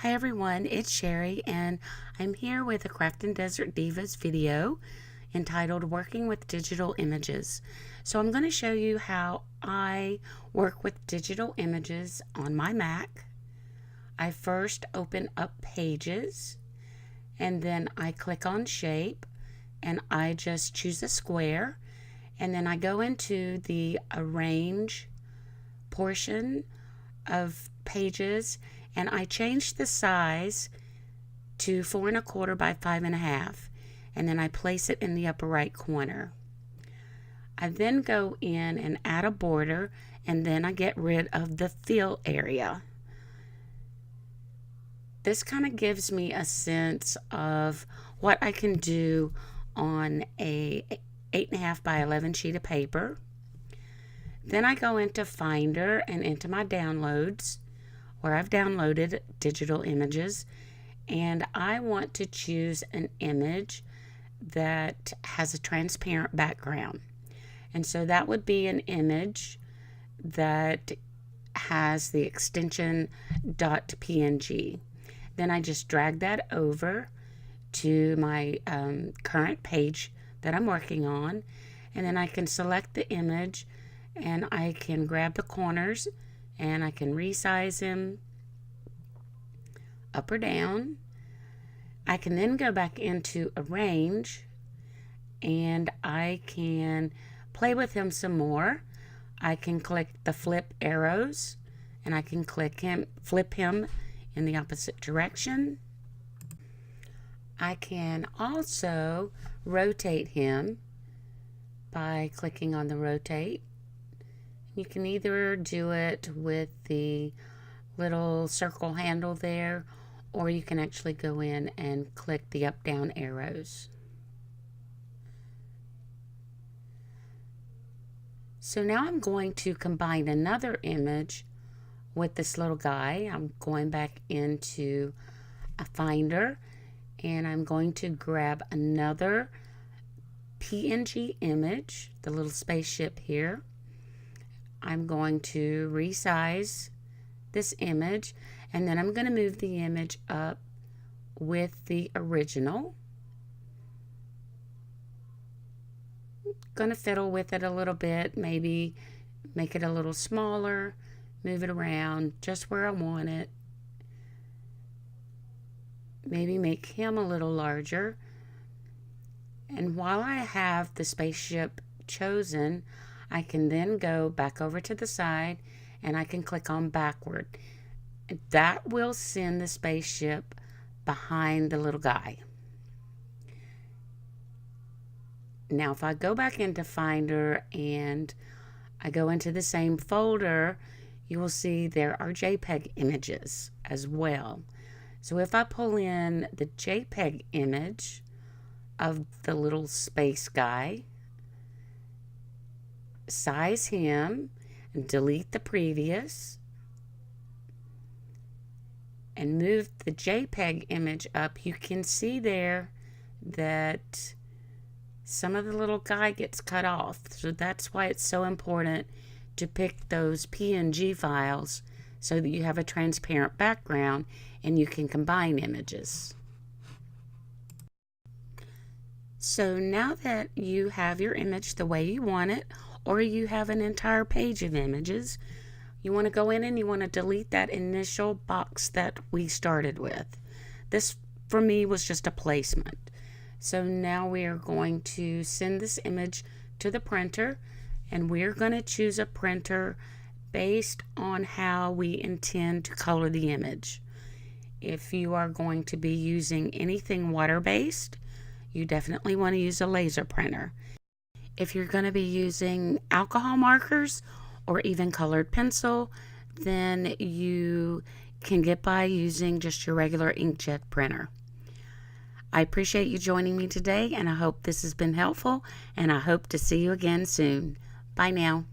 Hi everyone, it's Sherry and I'm here with a Craftin Desert Divas video entitled Working with Digital Images. So I'm going to show you how I work with digital images on my Mac. I first open up Pages and then I click on Shape and I just choose a square, and then I go into the Arrange portion of Pages and I change the size to 4 1/4 by 5 1/2, and then I place it in the upper right corner. I then go in and add a border, and then I get rid of the fill area. This kind of gives me a sense of what I can do on a 8 1/2 by 11 sheet of paper. Then I go into Finder and into my downloads, where I've downloaded digital images, and I want to choose an image that has a transparent background. And so that would be an image that has the extension .png. Then I just drag that over to my current page that I'm working on, and then I can select the image and I can grab the corners and I can resize him up or down. I can then go back into Arrange and I can play with him some more. I can click the flip arrows and I can flip him in the opposite direction. I can also rotate him by clicking on the rotate. You can either do it with the little circle handle there, or you can actually go in and click the up-down arrows. So now I'm going to combine another image with this little guy. I'm going back into a Finder and I'm going to grab another PNG image, the little spaceship here. I'm going to resize this image, and then I'm going to move the image up with the original. Going to fiddle with it a little bit, maybe make it a little smaller, move it around just where I want it. Maybe make him a little larger. And while I have the spaceship chosen, I can then go back over to the side and I can click on backward. That will send the spaceship behind the little guy. Now if I go back into Finder and I go into the same folder, you will see there are JPEG images as well. So if I pull in the JPEG image of the little space guy, size him, and delete the previous, and move the JPEG image up, you can see there that some of the little guy gets cut off. So that's why it's so important to pick those PNG files so that you have a transparent background and you can combine images. So now that you have your image the way you want it, or you have an entire page of images, you want to go in and you want to delete that initial box that we started with. This for me was just a placement. So now we are going to send this image to the printer, and we're going to choose a printer based on how we intend to color the image. If you are going to be using anything water-based, you definitely want to use a laser printer. If you're going to be using alcohol markers or even colored pencil, then you can get by using just your regular inkjet printer. I appreciate you joining me today, and I hope this has been helpful, and I hope to see you again soon. Bye now.